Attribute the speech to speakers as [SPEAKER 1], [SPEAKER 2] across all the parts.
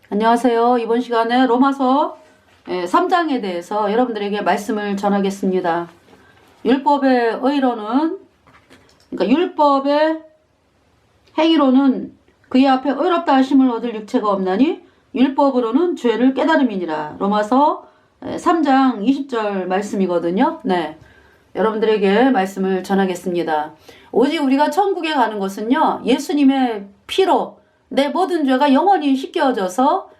[SPEAKER 1] 안녕하세요. 이번 시간에 로마서 3장에 대해서 여러분들에게 말씀을 전하겠습니다. 율법의 의로는, 그러니까 율법의 행위로는 그의 앞에 의롭다 하심을 얻을 육체가 없나니 율법으로는 죄를 깨달음이니라. 로마서 3장 20절 말씀이거든요. 네, 여러분들에게 말씀을 전하겠습니다. 오직 우리가 천국에 가는 것은요, 예수님의 피로 내 모든 죄가 영원히 씻겨져서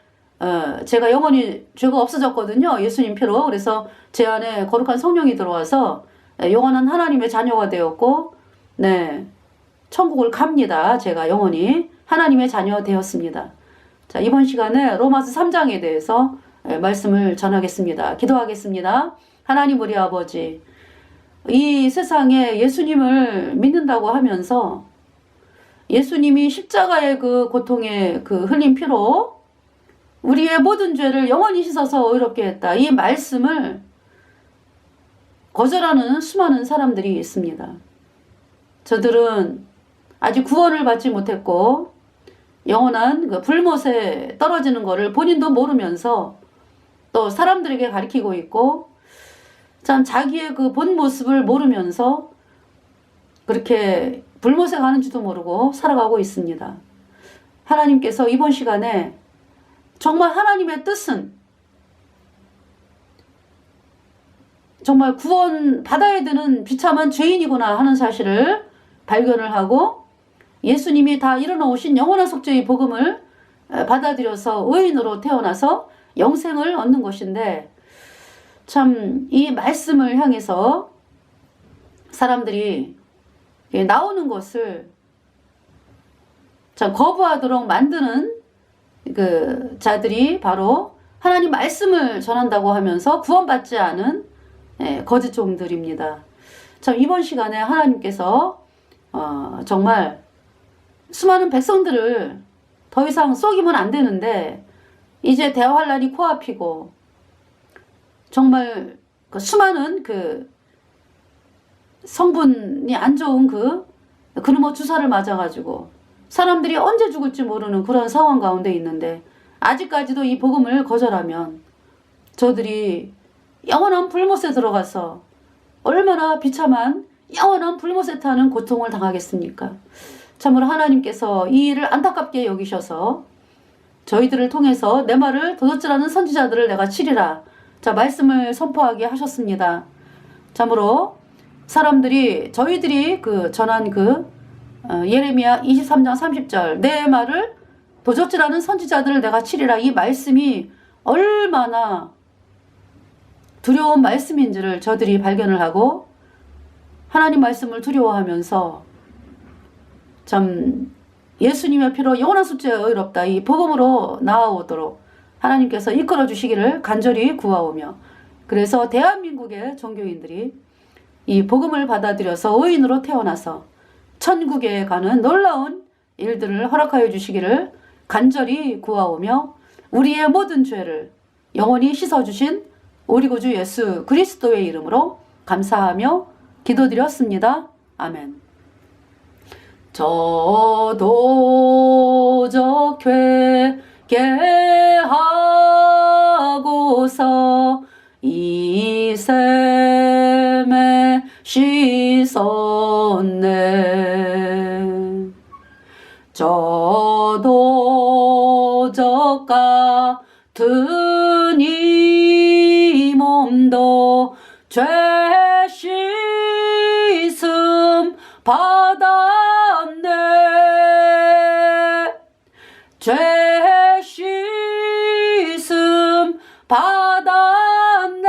[SPEAKER 1] 제가 영원히 죄가 없어졌거든요. 예수님 피로. 그래서 제 안에 거룩한 성령이 들어와서 영원한 하나님의 자녀가 되었고, 네, 천국을 갑니다. 제가 영원히 하나님의 자녀 되었습니다. 자, 이번 시간에 로마서 3장에 대해서 말씀을 전하겠습니다. 기도하겠습니다. 하나님 우리 아버지, 이 세상에 예수님을 믿는다고 하면서 예수님이 십자가의 그 고통의 그 흘린 피로 우리의 모든 죄를 영원히 씻어서 의롭게 했다. 이 말씀을 거절하는 수많은 사람들이 있습니다. 저들은 아직 구원을 받지 못했고 영원한 그 불못에 떨어지는 것을 본인도 모르면서 또 사람들에게 가르치고 있고, 참 자기의 그 본 모습을 모르면서 그렇게 불못에 가는지도 모르고 살아가고 있습니다. 하나님께서 이번 시간에 정말 하나님의 뜻은 정말 구원 받아야 되는 비참한 죄인이구나 하는 사실을 발견을 하고, 예수님이 다 이뤄놓으신 영원한 속죄의 복음을 받아들여서 의인으로 태어나서 영생을 얻는 것인데, 참 이 말씀을 향해서 사람들이 나오는 것을 참 거부하도록 만드는 그 자들이 바로 하나님 말씀을 전한다고 하면서 구원받지 않은 거짓 종들입니다. 참 이번 시간에 하나님께서 정말 수많은 백성들을 더 이상 속이면 안 되는데, 이제 대환란이 코앞이고 정말 그 수많은 그 성분이 안 좋은 그놈의 주사를 맞아가지고 사람들이 언제 죽을지 모르는 그런 상황 가운데 있는데, 아직까지도 이 복음을 거절하면 저들이 영원한 불못에 들어가서 얼마나 비참한 영원한 불못에 타는 고통을 당하겠습니까? 참으로 하나님께서 이 일을 안타깝게 여기셔서 저희들을 통해서 내 말을 도둑질하는 선지자들을 내가 치리라, 자, 말씀을 선포하게 하셨습니다. 참으로 사람들이 저희들이 전한 예레미야 23장 30절 내 말을 도적질하는 선지자들을 내가 치리라, 이 말씀이 얼마나 두려운 말씀인지를 저들이 발견을 하고 하나님 말씀을 두려워하면서 참 예수님의 피로 영원한 속죄에 의롭다, 이 복음으로 나아오도록 하나님께서 이끌어 주시기를 간절히 구하오며, 그래서 대한민국의 종교인들이 이 복음을 받아들여서 의인으로 태어나서 천국에 가는 놀라운 일들을 허락하여 주시기를 간절히 구하오며, 우리의 모든 죄를 영원히 씻어주신 우리 구주 예수 그리스도의 이름으로 감사하며 기도드렸습니다. 아멘. 저도 회개하고서 이 샘에 씻었네. 저도 저 같은 이 몸도 죄 씻음 받았네. 죄 씻음 받았네.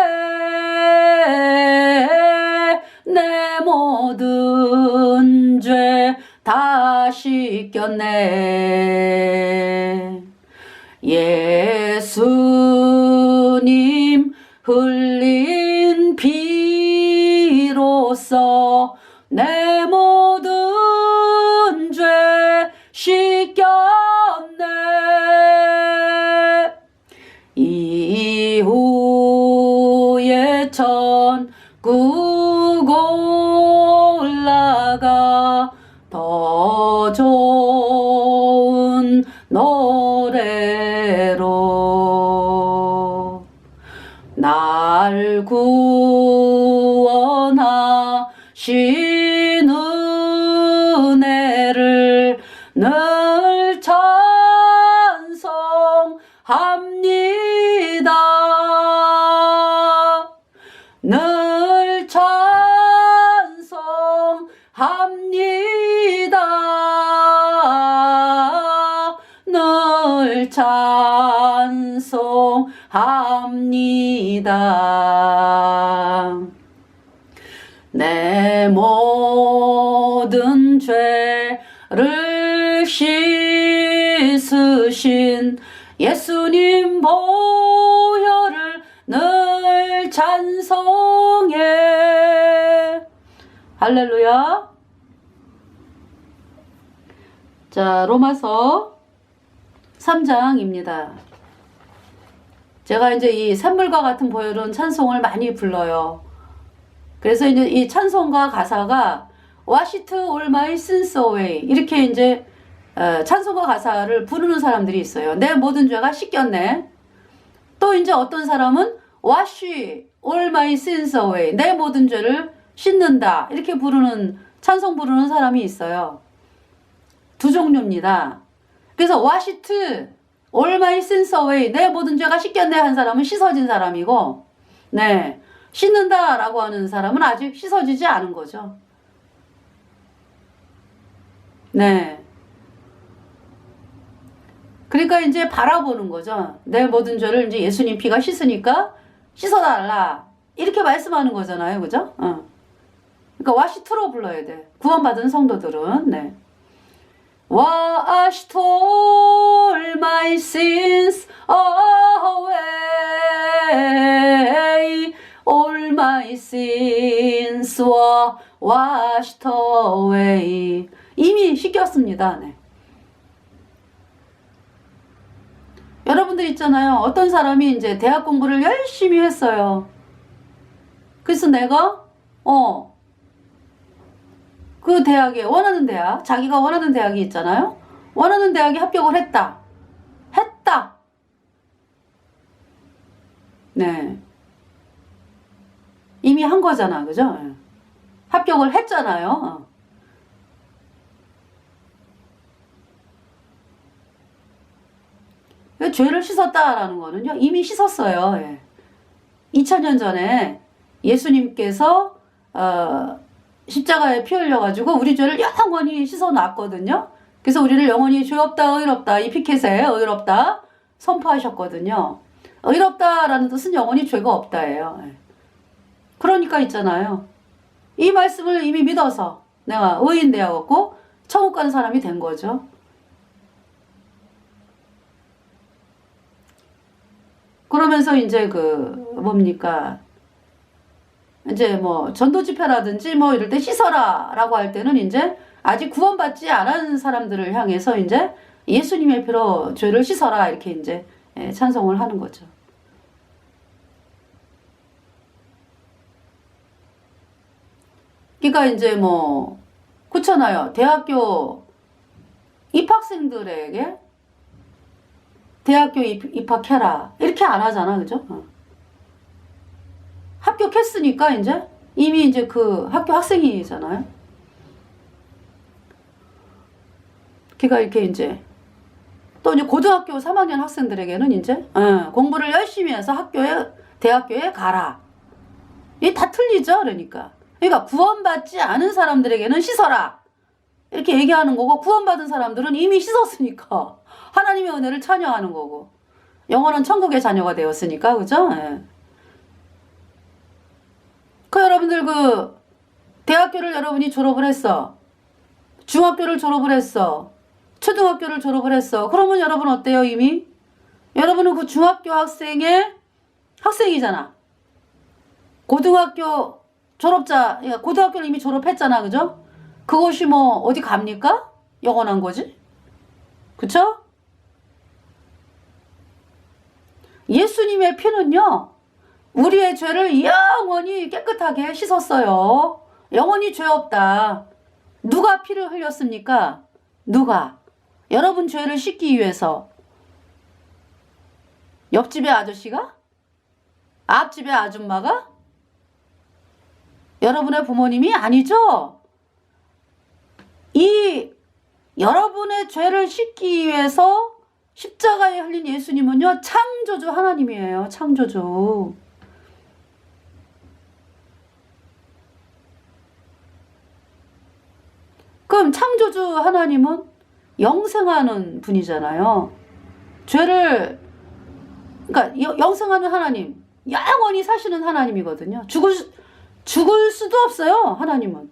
[SPEAKER 1] 내 모든 죄 다 씻겼네. 예수님 흘린 피로써 내 모든 죄 씻겼네. 이후에 천국 올라가 더 좋은 노래 대로 날 구원하신 은혜를 늘 찬송합니다. 늘 찬송합니다. 늘 찬송합니다. 내 모든 죄를 씻으신 예수님 보혈을 늘 찬송해. 할렐루야. 자, 로마서 3장입니다. 제가 이제 이 샘물과 같은 보혈은 찬송을 많이 불러요. 그래서 이제 이 찬송가 가사가 Wash all my sins away 이렇게 이제 찬송가 가사를 부르는 사람들이 있어요. 내 모든 죄가 씻겼네. 또 이제 어떤 사람은 Wash all my sins away 내 모든 죄를 씻는다 이렇게 부르는 찬송 부르는 사람이 있어요. 두 종류입니다. 그래서 Wash all my sins away 내 모든 죄가 씻겼네 한 사람은 씻어진 사람이고, 네, 씻는다 라고 하는 사람은 아직 씻어지지 않은 거죠. 네. 그러니까 이제 바라보는 거죠. 내 모든 죄를 이제 예수님 피가 씻으니까 씻어달라 이렇게 말씀하는 거잖아요. 그죠? 그러니까 와시트로 불러야 돼. 구원받은 성도들은. 네. Washed all my sins away. All my sins were washed away. 이미 씻겼습니다. 네. 여러분들 있잖아요. 어떤 사람이 이제 대학 공부를 열심히 했어요. 그래서 내가 그 대학에 원하는 대학, 자기가 원하는 대학이 있잖아요. 원하는 대학에 합격을 했다. 네. 이미 한 거잖아. 그죠? 합격을 했잖아요. 죄를 씻었다라는 거는요. 이미 씻었어요. 예. 2000년 전에 예수님께서 십자가에 피 흘려가지고 우리 죄를 영원히 씻어놨거든요. 그래서 우리를 영원히 죄 없다 의롭다 이 피켓에 의롭다 선포하셨거든요. 의롭다라는 뜻은 영원히 죄가 없다예요. 그러니까 있잖아요. 이 말씀을 이미 믿어서 내가 의인 되어갖고 천국 가는 사람이 된 거죠. 그러면서 이제 뭡니까? 이제 뭐 전도 집회라든지 뭐 이럴 때 씻어라 라고 할 때는 이제 아직 구원받지 않은 사람들을 향해서 이제 예수님의 피로 죄를 씻어라 이렇게 이제 찬송을 하는 거죠. 그러니까 이제 뭐 그렇잖아요. 대학교 입학생들에게 대학교 입학해라 이렇게 안 하잖아. 그죠? 합격했으니까 이제 이미 이제 그 학교 학생이잖아요. 걔가 이렇게 이제 또 이제 고등학교 3학년 학생들에게는 이제 공부를 열심히 해서 대학교에 가라. 이게 다 틀리죠. 그러니까 구원받지 않은 사람들에게는 씻어라 이렇게 얘기하는 거고, 구원받은 사람들은 이미 씻었으니까 하나님의 은혜를 찬양하는 거고 영원한 천국의 자녀가 되었으니까. 그죠? 예. 여러분들 대학교를 여러분이 졸업을 했어. 중학교를 졸업을 했어. 초등학교를 졸업을 했어. 그러면 여러분 어때요? 이미? 여러분은 그 중학교 학생이잖아. 고등학교 졸업자, 고등학교를 이미 졸업했잖아. 그죠? 그것이 뭐 어디 갑니까? 영원한 거지? 그쵸? 예수님의 피는요, 우리의 죄를 영원히 깨끗하게 씻었어요. 영원히 죄 없다. 누가 피를 흘렸습니까? 누가? 여러분 죄를 씻기 위해서. 옆집의 아저씨가? 앞집의 아줌마가? 여러분의 부모님이? 아니죠? 이 여러분의 죄를 씻기 위해서 십자가에 흘린 예수님은요, 창조주 하나님이에요. 창조주. 그럼 창조주 하나님은 영생하는 분이잖아요. 죄를, 그러니까 영생하는 하나님, 영원히 사시는 하나님이거든요. 죽을 수도 없어요, 하나님은.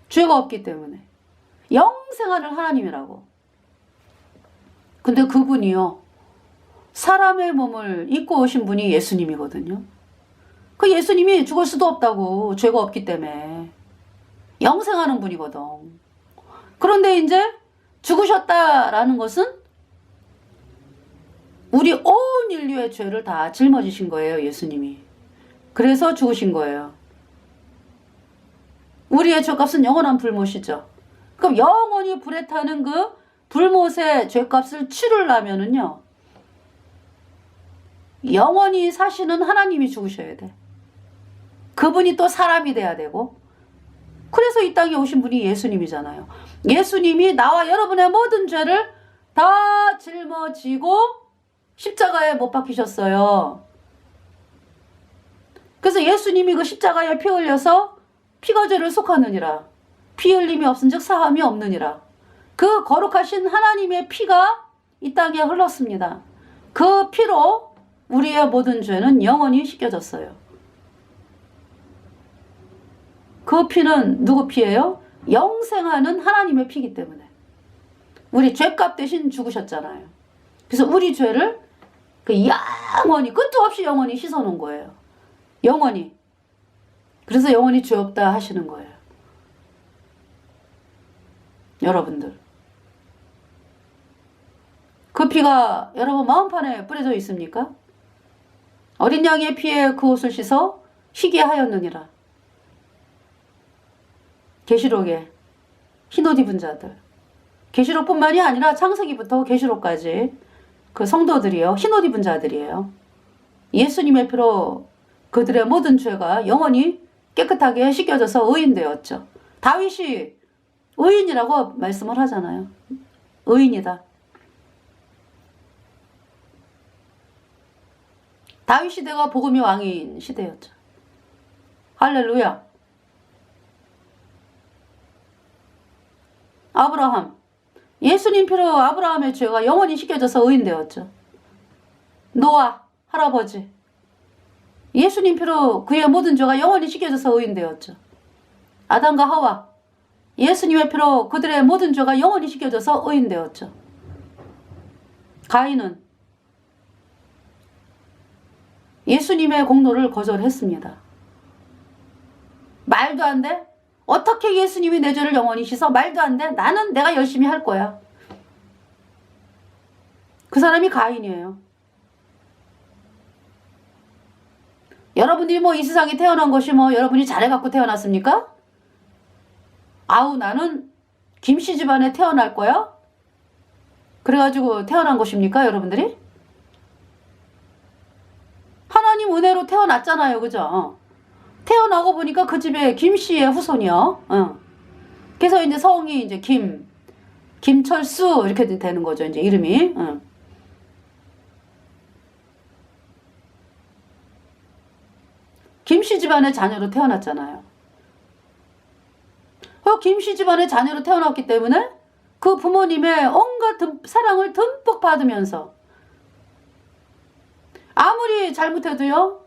[SPEAKER 1] 죄가 없기 때문에. 영생하는 하나님이라고. 근데 그분이요, 사람의 몸을 입고 오신 분이 예수님이거든요. 그 예수님이 죽을 수도 없다고, 죄가 없기 때문에. 영생하는 분이거든. 그런데 이제 죽으셨다라는 것은 우리 온 인류의 죄를 다 짊어지신 거예요, 예수님이. 그래서 죽으신 거예요. 우리의 죄값은 영원한 불못이죠. 그럼 영원히 불에 타는 그 불못의 죄값을 치르려면은요, 영원히 사시는 하나님이 죽으셔야 돼. 그분이 또 사람이 돼야 되고, 그래서 이 땅에 오신 분이 예수님이잖아요. 예수님이 나와 여러분의 모든 죄를 다 짊어지고 십자가에 못 박히셨어요. 그래서 예수님이 그 십자가에 피 흘려서 피가 죄를 속하느니라. 피 흘림이 없은즉 사함이 없느니라. 그 거룩하신 하나님의 피가 이 땅에 흘렀습니다. 그 피로 우리의 모든 죄는 영원히 씻겨졌어요. 그 피는 누구 피예요? 영생하는 하나님의 피이기 때문에. 우리 죄값 대신 죽으셨잖아요. 그래서 우리 죄를 그 영원히, 끝도 없이 영원히 씻어놓은 거예요. 영원히. 그래서 영원히 죄 없다 하시는 거예요. 여러분들. 그 피가 여러분 마음판에 뿌려져 있습니까? 어린 양의 피에 그 옷을 씻어 희게 하였느니라. 계시록에 흰옷 입은 자들. 계시록뿐만이 아니라 창세기부터 계시록까지 그 성도들이요, 흰옷 입은 자들이에요. 예수님의 피로 그들의 모든 죄가 영원히 깨끗하게 씻겨져서 의인되었죠. 다윗이 의인이라고 말씀을 하잖아요. 의인이다. 다윗 시대가 복음의 왕인 시대였죠. 할렐루야. 아브라함. 예수님 피로 아브라함의 죄가 영원히 씻겨져서 의인되었죠. 노아, 할아버지. 예수님 피로 그의 모든 죄가 영원히 씻겨져서 의인되었죠. 아담과 하와. 예수님의 피로 그들의 모든 죄가 영원히 씻겨져서 의인되었죠. 가인은 예수님의 공로를 거절했습니다. 말도 안 돼? 어떻게 예수님이 내 죄를 영원히 씻어? 말도 안 돼. 나는 내가 열심히 할 거야. 그 사람이 가인이에요. 여러분들이 뭐 이 세상에 태어난 것이 뭐 여러분이 잘해갖고 태어났습니까? 아우, 나는 김씨 집안에 태어날 거야? 그래가지고 태어난 것입니까, 여러분들이? 하나님 은혜로 태어났잖아요, 그죠? 태어나고 보니까 그 집에 김씨의 후손이요. 그래서 이제 성이 이제 김철수 이렇게 되는 거죠, 이제 이름이. 김씨 집안의 자녀로 태어났잖아요. 김씨 집안의 자녀로 태어났기 때문에 그 부모님의 온갖 사랑을 듬뿍 받으면서 아무리 잘못해도요,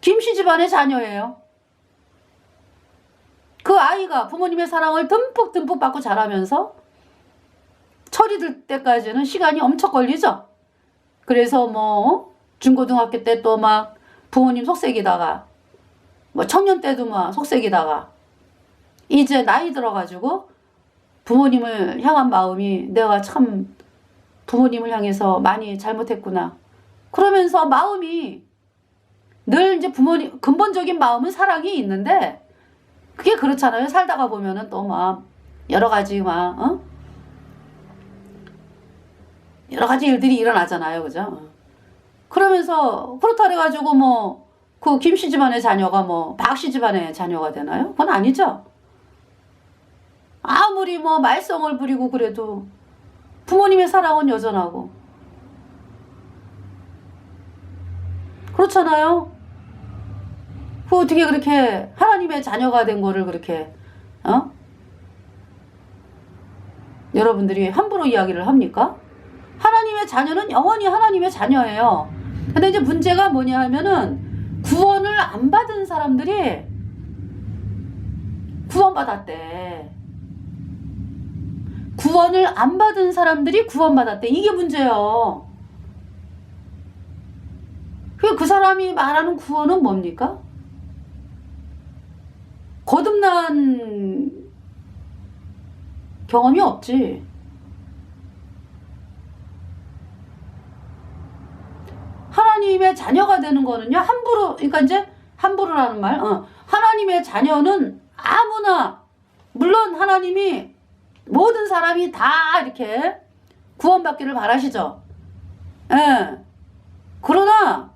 [SPEAKER 1] 김씨 집안의 자녀예요. 그 아이가 부모님의 사랑을 듬뿍 받고 자라면서 철이 들 때까지는 시간이 엄청 걸리죠. 그래서 뭐 중고등학교 때 또 막 부모님 속색이다가, 뭐 청년 때도 막 속색이다가, 이제 나이 들어가지고 부모님을 향한 마음이 내가 참 부모님을 향해서 많이 잘못했구나. 그러면서 마음이 늘 이제 부모님, 근본적인 마음은 사랑이 있는데 그게 그렇잖아요. 살다가 보면은 또 막 여러 가지 막, 여러 가지 일들이 일어나잖아요. 그죠? 그러면서 그렇다 해가지고 뭐 그 김씨 집안의 자녀가 뭐 박씨 집안의 자녀가 되나요? 그건 아니죠. 아무리 뭐 말썽을 부리고 그래도 부모님의 사랑은 여전하고 그렇잖아요. 그 어떻게 그렇게 하나님의 자녀가 된 거를 그렇게 여러분들이 함부로 이야기를 합니까? 하나님의 자녀는 영원히 하나님의 자녀예요. 근데 이제 문제가 뭐냐 하면은 구원을 안 받은 사람들이 구원받았대. 구원을 안 받은 사람들이 구원받았대. 이게 문제예요. 그 사람이 말하는 구원은 뭡니까? 거듭난 경험이 없지. 하나님의 자녀가 되는 거는요, 함부로, 그러니까 이제, 함부로라는 말, 하나님의 자녀는 아무나, 물론 하나님이 모든 사람이 다 이렇게 구원받기를 바라시죠. 예. 그러나,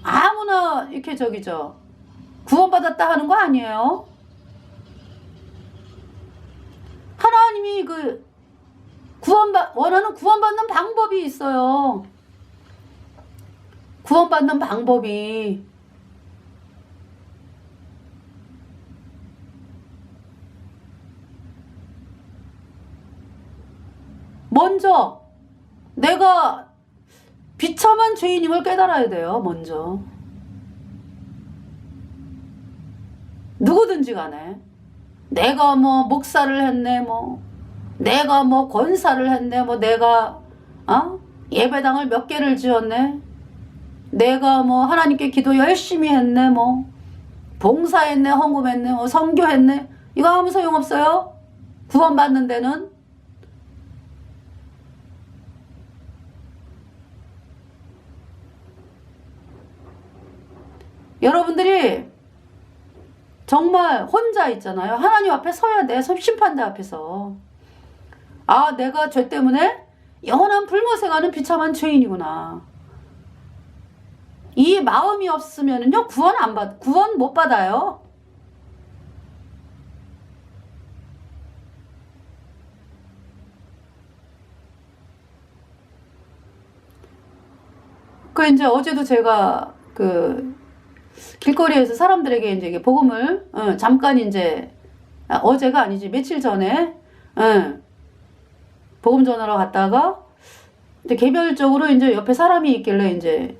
[SPEAKER 1] 아무나 이렇게 구원받았다 하는 거 아니에요. 하나님이 원하는 구원받는 방법이 있어요. 구원받는 방법이. 먼저 내가 비참한 죄인임을 깨달아야 돼요. 먼저. 누구든지 간에. 내가 뭐 목사를 했네, 내가 뭐 권사를 했네, 내가 예배당을 몇 개를 지었네, 내가 뭐 하나님께 기도 열심히 했네, 봉사했네, 헌금했네, 선교했네. 이거 아무 소용없어요. 구원받는 데는. 여러분들이 정말 혼자 있잖아요. 하나님 앞에 서야 돼. 심판대 앞에서. 아, 내가 죄 때문에 영원한 불못에 가는 비참한 죄인이구나. 이 마음이 없으면은요, 구원 못 받아요. 이제 어제도 제가 길거리에서 사람들에게 이제 복음을 잠깐 이제 어제가 아니지 며칠 전에 복음 전하러 갔다가 이제 개별적으로 이제 옆에 사람이 있길래 이제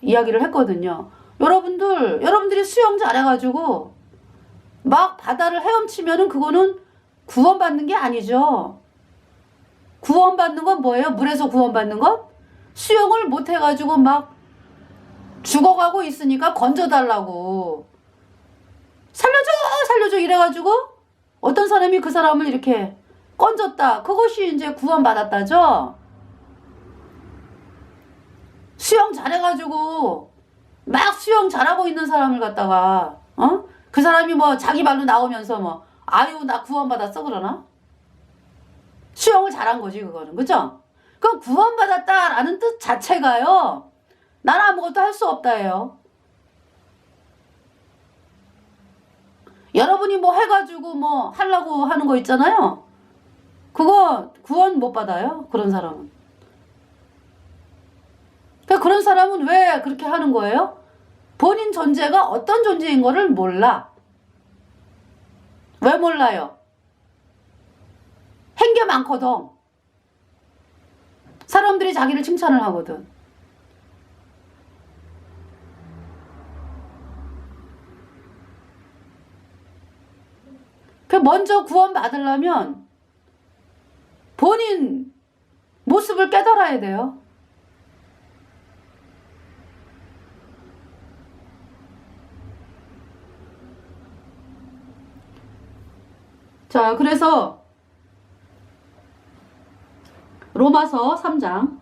[SPEAKER 1] 이야기를 했거든요. 여러분들이 수영 잘해가지고 막 바다를 헤엄치면은 그거는 구원받는 게 아니죠. 구원받는 건 뭐예요? 물에서 구원받는 것? 수영을 못 해가지고 막 죽어가고 있으니까 건져달라고. 살려줘 이래가지고 어떤 사람이 그 사람을 이렇게 건졌다. 그것이 이제 구원받았다죠. 수영 잘해가지고 막 수영 잘하고 있는 사람을 갖다가 그 사람이 자기 말로 나오면서 아유 나 구원받았어 그러나? 수영을 잘한 거지 그거는. 그죠? 그럼 구원받았다라는 뜻 자체가요, 나는 아무것도 할 수 없다예요. 여러분이 해가지고 하려고 하는 거 있잖아요. 그거 구원 못 받아요. 그런 사람은. 그런 사람은 왜 그렇게 하는 거예요? 본인 존재가 어떤 존재인 거를 몰라. 왜 몰라요? 한 게 많거든. 사람들이 자기를 칭찬을 하거든. 먼저 구원받으려면 본인 모습을 깨달아야 돼요. 자, 그래서 로마서 3장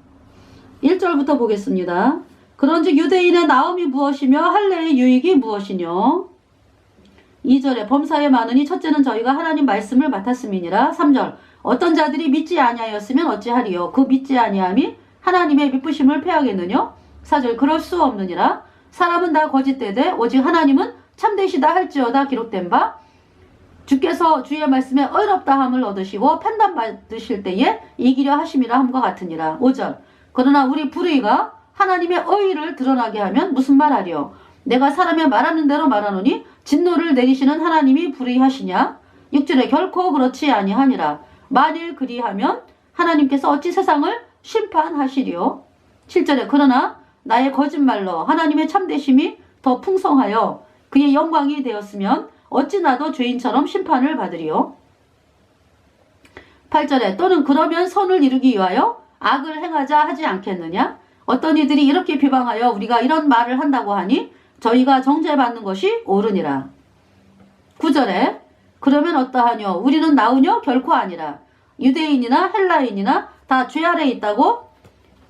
[SPEAKER 1] 1절부터 보겠습니다. 그런즉 유대인의 나음이 무엇이며 할례의 유익이 무엇이뇨? 2절에 범사에 많으니 첫째는 저희가 하나님 말씀을 맡았음이니라. 3절 어떤 자들이 믿지 아니하였으면 어찌하리요. 그 믿지 아니함이 하나님의 미쁘심을 패하겠느냐. 4절 그럴 수 없느니라. 사람은 다 거짓되되 오직 하나님은 참되시다 할지어다 기록된 바 주께서 주의 말씀에 의롭다함을 얻으시고 판단받으실 때에 이기려 하심이라 함과 같으니라. 5절 그러나 우리 불의가 하나님의 의의를 드러나게 하면 무슨 말하리요. 내가 사람의 말하는 대로 말하노니 진노를 내리시는 하나님이 불의하시냐. 6절에 결코 그렇지 아니하니라. 만일 그리하면 하나님께서 어찌 세상을 심판하시리요. 7절에 그러나 나의 거짓말로 하나님의 참되심이 더 풍성하여 그의 영광이 되었으면 어찌 나도 죄인처럼 심판을 받으리요. 8절에 또는 그러면 선을 이루기 위하여 악을 행하자 하지 않겠느냐. 어떤 이들이 이렇게 비방하여 우리가 이런 말을 한다고 하니 저희가 정죄받는 것이 옳으니라. 9절에 그러면 어떠하뇨. 우리는 나으뇨 결코 아니라 유대인이나 헬라인이나 다 죄 아래 있다고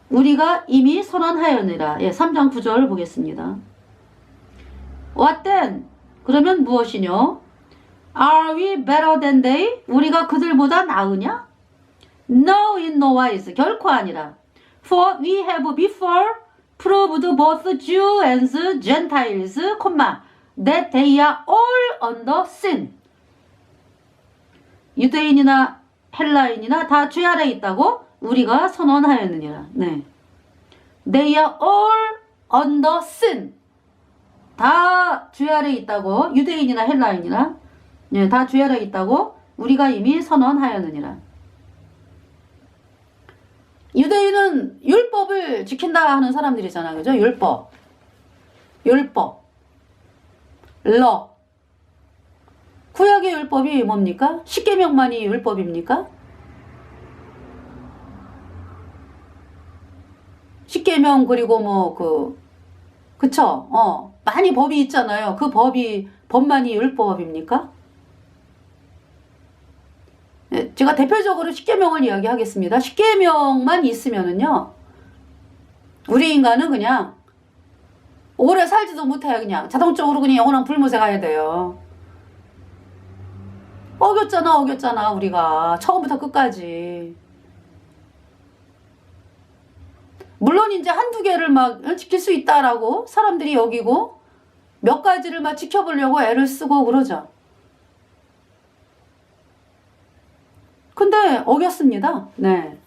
[SPEAKER 1] 우리가 이미 선언하였느니라. 3장 9절 보겠습니다. What then? 그러면 무엇이뇨? Are we better than they? 우리가 그들보다 나으냐? No in no wise. 결코 아니라. For we have before proved both Jews and Gentiles, that they are all under sin. 유대인이나 헬라인이나 다 죄 아래 있다고 우리가 선언하였느니라. 네. They are all under sin. 다 죄 아래 있다고 유대인이나 헬라인이나 네, 다 죄 아래 있다고 우리가 이미 선언하였느니라. 유대인은 율법을 지킨다 하는 사람들이잖아. 그죠? 율법. 러. 구약의 율법이 뭡니까? 십계명만이 율법입니까? 십계명 그리고 뭐 그쵸? 많이 법이 있잖아요. 그 법만이 율법입니까? 네, 제가 대표적으로 십계명을 이야기하겠습니다. 십계명만 있으면은요, 우리 인간은 그냥 오래 살지도 못해. 그냥 자동적으로 그냥 영원한 불못에 가야 돼요. 어겼잖아 우리가 처음부터 끝까지. 물론 이제 한두 개를 막 지킬 수 있다라고 사람들이 여기고 몇 가지를 막 지켜보려고 애를 쓰고 그러죠. 근데 어겼습니다. 네.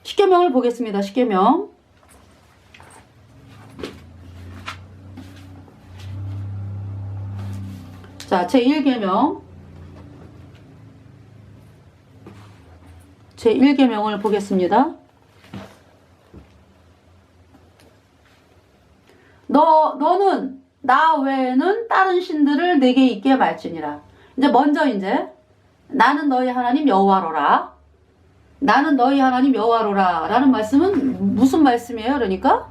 [SPEAKER 1] 십계명을 보겠습니다. 십계명. 자, 제1계명. 제1계명을 보겠습니다. 너는 나 외에는 다른 신들을 내게 있게 말지니라. 먼저 나는 너희 하나님 여호와로라. 나는 너희 하나님 여호와로라 라는 말씀은 무슨 말씀이에요? 그러니까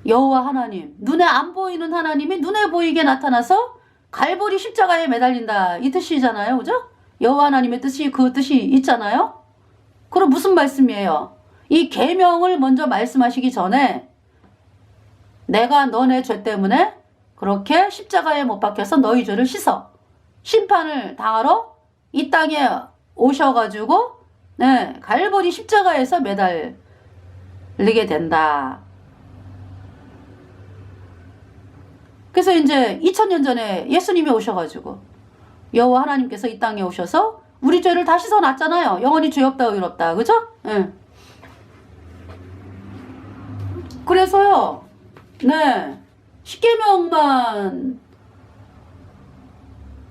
[SPEAKER 1] 여호와 하나님, 눈에 안 보이는 하나님이 눈에 보이게 나타나서 갈보리 십자가에 매달린다 이 뜻이잖아요. 그죠? 여호와 하나님의 뜻이 그 뜻이 있잖아요. 그럼 무슨 말씀이에요? 이 계명을 먼저 말씀하시기 전에 내가 너네 죄 때문에 그렇게 십자가에 못 박혀서 너희 죄를 씻어 심판을 당하러 이 땅에 오셔가지고 네, 갈보리 십자가에서 매달리게 된다. 그래서 2000년 전에 예수님이 오셔가지고 여호와 하나님께서 이 땅에 오셔서 우리 죄를 다 씻어놨잖아요. 영원히 죄 없다 의롭다. 그죠? 네. 그래서요. 네. 십계명만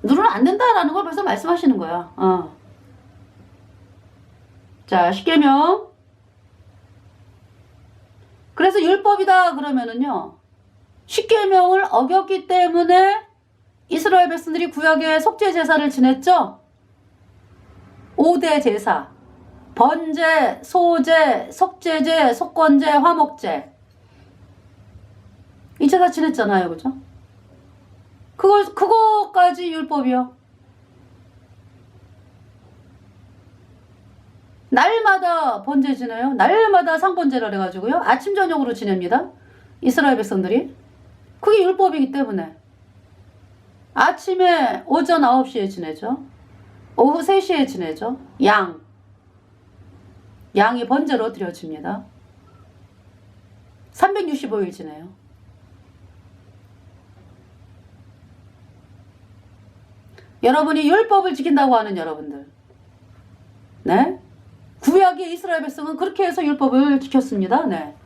[SPEAKER 1] 누르면 안 된다라는 걸 벌써 말씀하시는 거야. 자, 십계명. 그래서 율법이다 그러면은요. 십계명을 어겼기 때문에 이스라엘 백성들이 구약에 속죄 제사를 지냈죠. 5대 제사. 번제, 소제, 속죄제, 속건제, 화목제. 이 제사 지냈잖아요. 그죠? 그거까지 율법이요. 날마다 번제 지내요. 날마다 상번제를 해가지고요. 아침 저녁으로 지냅니다. 이스라엘 백성들이. 그게 율법이기 때문에. 아침에 오전 9시에 지내죠. 오후 3시에 지내죠. 양이 번제로 드려집니다. 365일 지내요. 여러분이 율법을 지킨다고 하는 여러분들, 네? 구약의 이스라엘 백성은 그렇게 해서 율법을 지켰습니다. 네.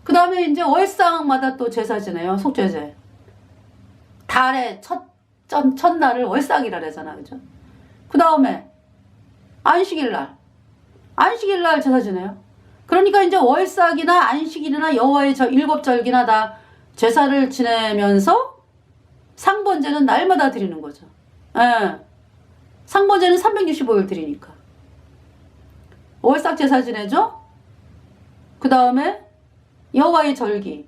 [SPEAKER 1] 그 다음에 이제 월상마다 또 제사 지내요. 속죄제. 달의 첫날을 월상이라 그러잖아. 그죠? 그 다음에 안식일날 제사 지내요. 그러니까 이제 월삭이나 안식일이나 여호와의 저 7절기나 다 제사를 지내면서 상번제는 날마다 드리는 거죠. 예. 상번제는 365일 드리니까. 월삭 제사 지내죠? 그 다음에 여호와의 절기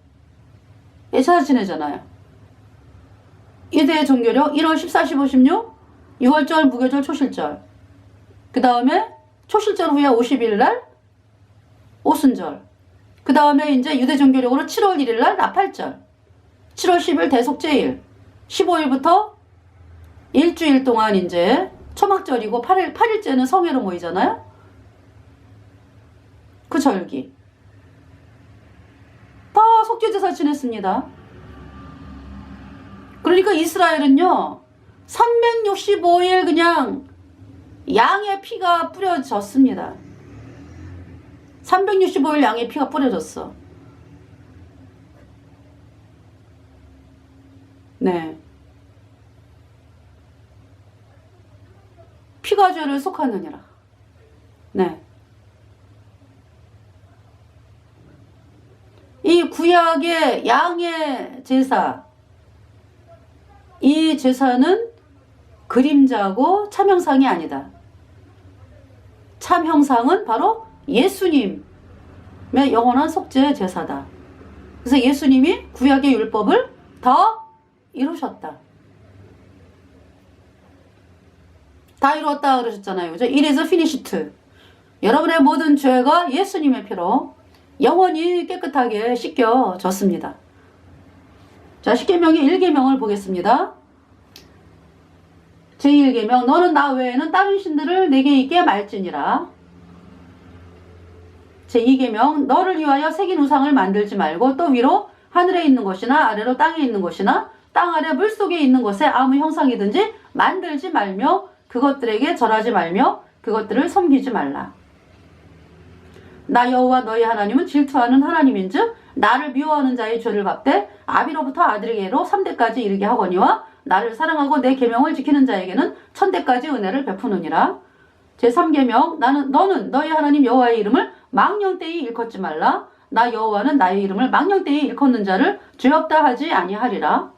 [SPEAKER 1] 제사 지내잖아요. 유대의 종교력 1월 14, 15, 16 6월절, 무교절, 초실절. 그 다음에 초실절 후에 50일 날 오순절. 그 다음에 이제 유대 종교력으로 7월 1일 날 나팔절. 7월 10일 대속제일. 15일부터 일주일 동안 이제 초막절이고 8일째는 성회로 모이잖아요. 그 절기. 다 속죄제사 지냈습니다. 그러니까 이스라엘은요, 365일 그냥 양의 피가 뿌려졌습니다. 365일 양의 피가 뿌려졌어. 네. 피가 죄를 속하느니라. 네. 이 구약의 양의 제사, 이 제사는 그림자고 참형상이 아니다. 참형상은 바로 예수님의 영원한 속죄 제사다. 그래서 예수님이 구약의 율법을 다 이루셨다. 다 이루었다 그러셨잖아요. 그죠? It is finished. 여러분의 모든 죄가 예수님의 피로 영원히 깨끗하게 씻겨졌습니다. 자, 십계명의 1계명을 보겠습니다. 제1계명, 너는 나 외에는 다른 신들을 내게 있게 말지니라. 제2계명, 너를 위하여 새긴 우상을 만들지 말고 또 위로 하늘에 있는 것이나 아래로 땅에 있는 것이나 땅 아래 물속에 있는 것에 아무 형상이든지 만들지 말며 그것들에게 절하지 말며 그것들을 섬기지 말라. 나 여호와 너희 하나님은 질투하는 하나님인즉 나를 미워하는 자의 죄를 갚되 아비로부터 아들에게로 3대까지 이르게 하거니와 나를 사랑하고 내 계명을 지키는 자에게는 1000대까지 은혜를 베푸느니라. 제3계명, 너는 너희 하나님 여호와의 이름을 망령되이 일컫지 말라. 나 여호와는 나의 이름을 망령되이 일컫는 자를 죄 없다 하지 아니하리라.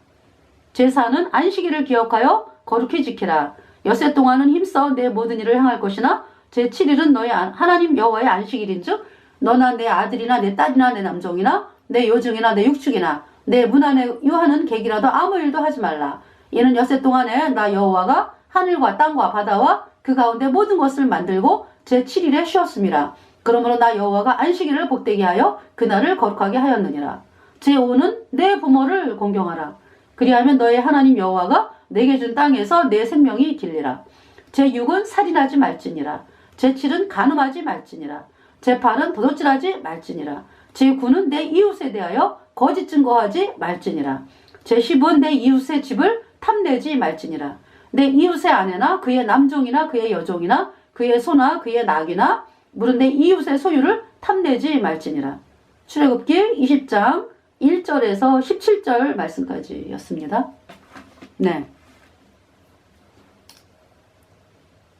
[SPEAKER 1] 제4는 안식일을 기억하여 거룩히 지키라. 엿새 동안은 힘써 내 모든 일을 행할 것이나 제7일은 너희 하나님 여호와의 안식일인즉 너나 내 아들이나 내 딸이나 내 남종이나 내 요증이나 내 육축이나 내 문 안에 유하는 객이라도 아무 일도 하지 말라. 이는 엿새 동안에 나 여호와가 하늘과 땅과 바다와 그 가운데 모든 것을 만들고 제7일에 쉬었음이라. 그러므로 나 여호와가 안식일을 복되게 하여 그날을 거룩하게 하였느니라. 제5는 내 부모를 공경하라. 그리하면 너의 하나님 여호와가 내게 준 땅에서 내 생명이 길리라. 제6은 살인하지 말지니라. 제7은 간음하지 말지니라. 제8은 도둑질하지 말지니라. 제9는 내 이웃에 대하여 거짓 증거하지 말지니라. 제10은 내 이웃의 집을 탐내지 말지니라. 내 이웃의 아내나 그의 남종이나 그의 여종이나 그의 소나 그의 낙이나 물은 내 이웃의 소유를 탐내지 말지니라. 출애굽기 20장 1절에서 17절 말씀까지였습니다. 네.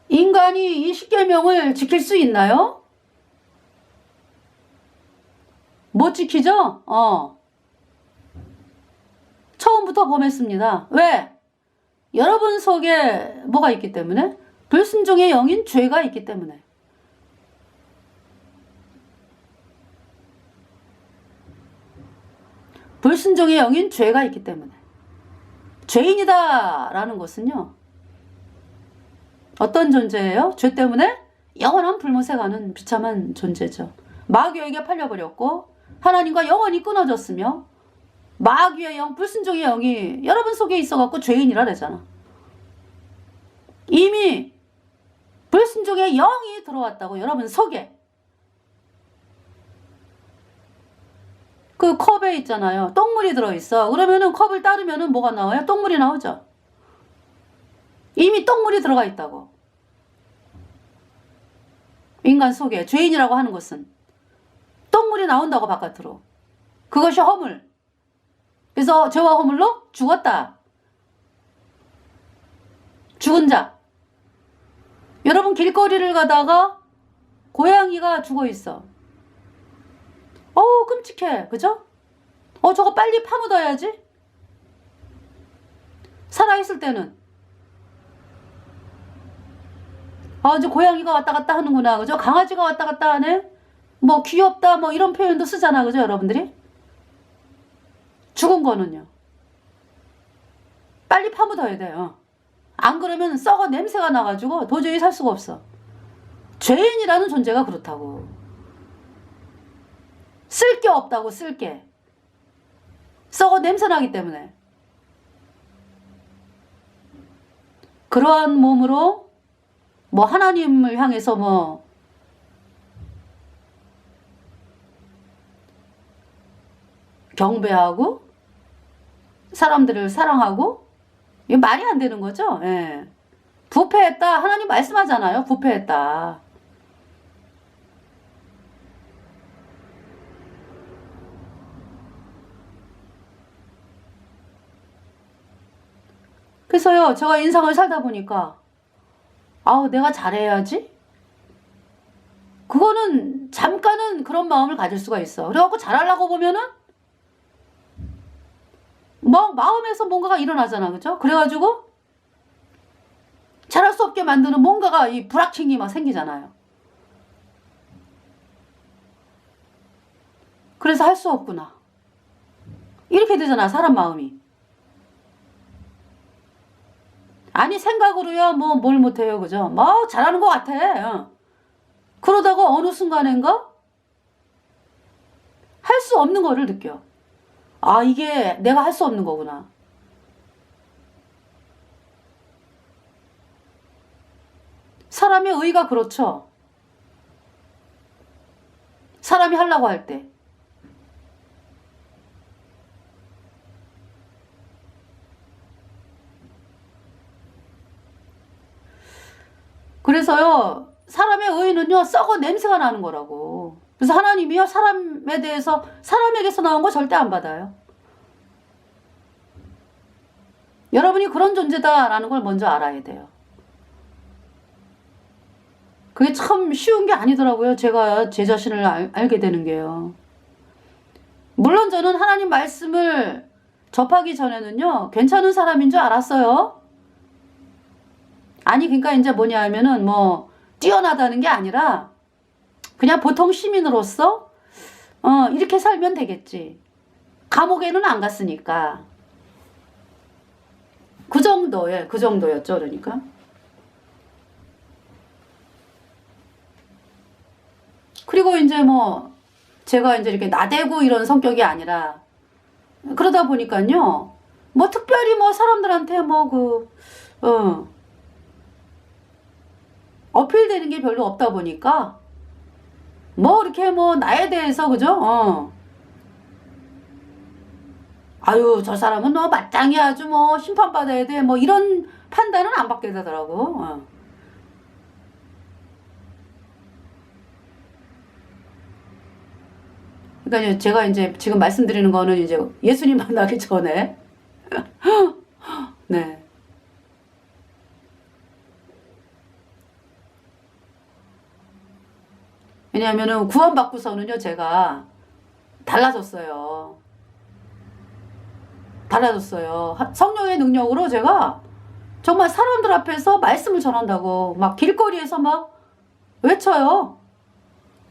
[SPEAKER 1] 인간이 이 십계명을 지킬 수 있나요? 못 지키죠? 처음부터 범했습니다. 왜? 여러분 속에 뭐가 있기 때문에? 불순종의 영인 죄가 있기 때문에. 불순종의 영인 죄가 있기 때문에. 죄인이다 라는 것은요, 어떤 존재예요? 죄 때문에 영원한 불못에 가는 비참한 존재죠. 마귀에게 팔려버렸고 하나님과 영원히 끊어졌으며 마귀의 영, 불순종의 영이 여러분 속에 있어갖고 죄인이라 그러잖아. 이미 불순종의 영이 들어왔다고 여러분 속에. 그 컵에 있잖아요. 똥물이 들어있어. 그러면은 컵을 따르면은 뭐가 나와요? 똥물이 나오죠. 이미 똥물이 들어가 있다고. 인간 속에 죄인이라고 하는 것은 똥물이 나온다고 바깥으로. 그것이 허물. 그래서 죄와 허물로 죽었다. 죽은 자. 여러분 길거리를 가다가 고양이가 죽어 있어. 어우 끔찍해. 그죠? 저거 빨리 파묻어야지. 살아있을 때는 이제 고양이가 왔다 갔다 하는구나. 그죠? 강아지가 왔다 갔다 하네. 뭐 귀엽다 뭐 이런 표현도 쓰잖아. 그죠 여러분들이? 죽은 거는요. 빨리 파묻어야 돼요. 안 그러면 썩어 냄새가 나가지고 도저히 살 수가 없어. 죄인이라는 존재가 그렇다고. 쓸 게 없다고. 쓸 게. 썩어 냄새 나기 때문에. 그러한 몸으로 뭐 하나님을 향해서 뭐 경배하고 사람들을 사랑하고 이게 말이 안 되는 거죠. 예. 부패했다. 하나님 말씀하잖아요. 부패했다. 그래서요. 제가 인생을 살다 보니까 내가 잘해야지. 그거는 잠깐은 그런 마음을 가질 수가 있어. 그래갖고 잘하려고 보면은 막 마음에서 뭔가가 일어나잖아. 그죠? 그래가지고 잘할 수 없게 만드는 뭔가가 이 불확실이 막 생기잖아요. 그래서 할 수 없구나. 이렇게 되잖아. 사람 마음이. 아니 생각으로야 뭐 뭘 못해요. 그죠? 뭐 잘하는 것 같아. 그러다가 어느 순간인가 할 수 없는 거를 느껴. 이게 내가 할 수 없는 거구나. 사람의 의가 그렇죠. 사람이 하려고 할 때. 그래서요. 사람의 의는요. 썩어 냄새가 나는 거라고. 그래서 하나님이요. 사람에 대해서 사람에게서 나온 거 절대 안 받아요. 여러분이 그런 존재다라는 걸 먼저 알아야 돼요. 그게 참 쉬운 게 아니더라고요. 제가 제 자신을 알게 되는 게요. 물론 저는 하나님 말씀을 접하기 전에는요. 괜찮은 사람인 줄 알았어요. 아니 그러니까 이제 뭐냐 하면은 뭐 뛰어나다는 게 아니라 그냥 보통 시민으로서 이렇게 살면 되겠지. 감옥에는 안 갔으니까. 그 정도였죠. 그러니까. 그리고 이제 뭐 제가 이제 이렇게 나대고 이런 성격이 아니라 그러다 보니까요. 뭐 특별히 뭐 사람들한테 어필되는 게 별로 없다 보니까 뭐 이렇게 뭐 나에 대해서 그죠? 아유 저 사람은 너 마땅히 아주 뭐 심판받아야 돼 뭐 이런 판단은 안 받게 되더라고. 그러니까 제가 이제 지금 말씀드리는 거는 이제 예수님 만나기 전에 네. 왜냐하면은 구원받고서는요 제가 달라졌어요. 성령의 능력으로 제가 정말 사람들 앞에서 말씀을 전한다고 막 길거리에서 막 외쳐요.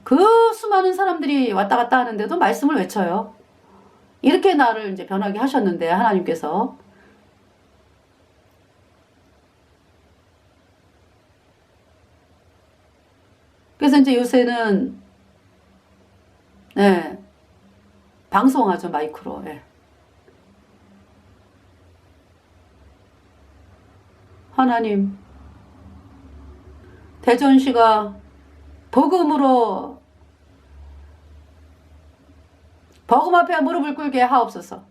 [SPEAKER 1] 그 수많은 사람들이 왔다 갔다 하는데도 말씀을 외쳐요. 이렇게 나를 이제 변하게 하셨는데 하나님께서. 그래서 이제 요새는 네, 방송하죠 마이크로. 네. 하나님 대전시가 복음으로 복음 앞에 무릎을 꿇게 하옵소서.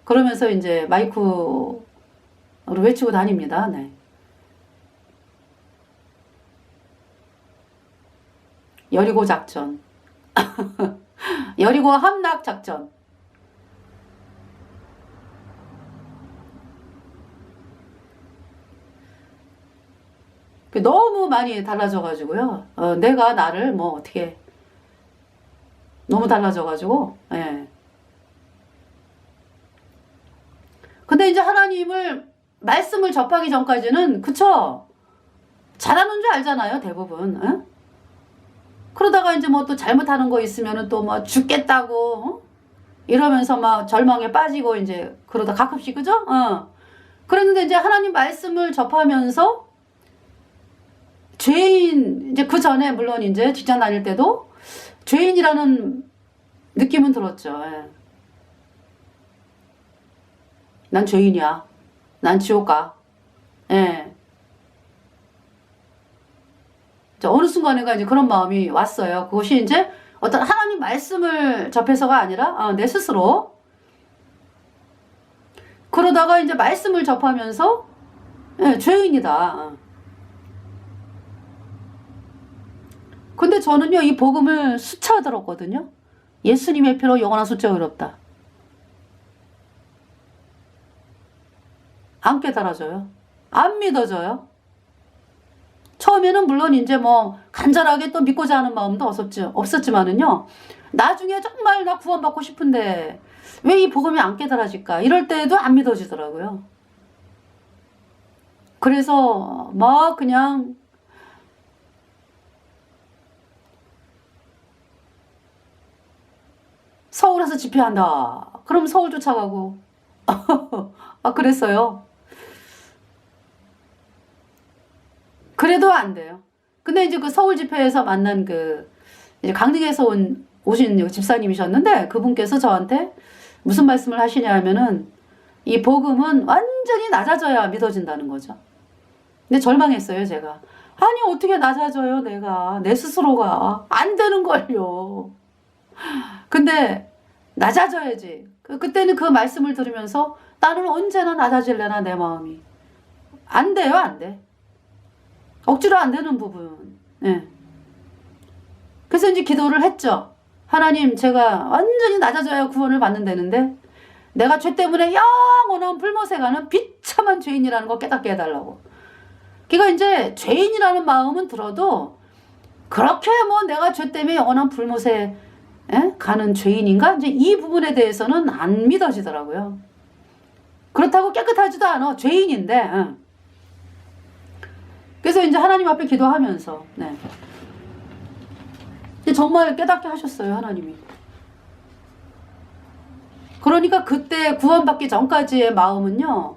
[SPEAKER 1] 그러면서 이제 마이크로 외치고 다닙니다. 네. 여리고 작전. 여리고 함락 작전. 너무 많이 달라져가지고요. 내가 나를 뭐 어떻게 너무 달라져가지고. 예. 근데 이제 하나님을 말씀을 접하기 전까지는 그쵸? 잘하는 줄 알잖아요, 대부분. 예? 그러다가 이제 뭐 또 잘못하는 거 있으면은 또 뭐 죽겠다고 이러면서 막 절망에 빠지고 이제 그러다 가끔씩 그죠? 그랬는데 이제 하나님 말씀을 접하면서 죄인 이제 그 전에 물론 이제 직장 다닐 때도 죄인이라는 느낌은 들었죠. 예. 난 죄인이야. 난 지옥 가. 예. 어느 순간에가 이제 그런 마음이 왔어요. 그것이 이제 어떤 하나님 말씀을 접해서가 아니라 내 스스로. 그러다가 이제 말씀을 접하면서 예, 죄인이다. 근데 저는요 이 복음을 수차 들었거든요. 예수님의 피로 영원한 숫자 의롭다. 안 깨달아져요. 안 믿어져요. 처음에는 물론 이제 뭐 간절하게 또 믿고자 하는 마음도 없었지만은요. 나중에 정말 나 구원받고 싶은데 왜 이 복음이 안 깨달아질까? 이럴 때도 안 믿어지더라고요. 그래서 막 그냥 서울에서 집회한다. 그럼 서울 쫓아가고. 그랬어요. 그래도 안 돼요. 근데 이제 그 서울 집회에서 만난 이제 강릉에서 오신 집사님이셨는데 그분께서 저한테 무슨 말씀을 하시냐 하면은 이 복음은 완전히 낮아져야 믿어진다는 거죠. 근데 절망했어요, 제가. 아니, 어떻게 낮아져요, 내가. 내 스스로가. 안 되는걸요. 근데 낮아져야지. 그때는 그 말씀을 들으면서 나는 언제나 낮아질래나 내 마음이. 안 돼요, 안 돼. 억지로 안 되는 부분. 네. 그래서 이제 기도를 했죠. 하나님, 제가 완전히 낮아져야 구원을 받는다는데 내가 죄 때문에 영원한 불못에 가는 비참한 죄인이라는 거 깨닫게 해달라고. 그러니까 이제 죄인이라는 마음은 들어도 그렇게 뭐 내가 죄 때문에 영원한 불못에 가는 죄인인가? 이제 이 부분에 대해서는 안 믿어지더라고요. 그렇다고 깨끗하지도 않아. 죄인인데. 그래서 이제 하나님 앞에 기도하면서, 네. 정말 깨닫게 하셨어요, 하나님이. 그러니까 그때 구원받기 전까지의 마음은요,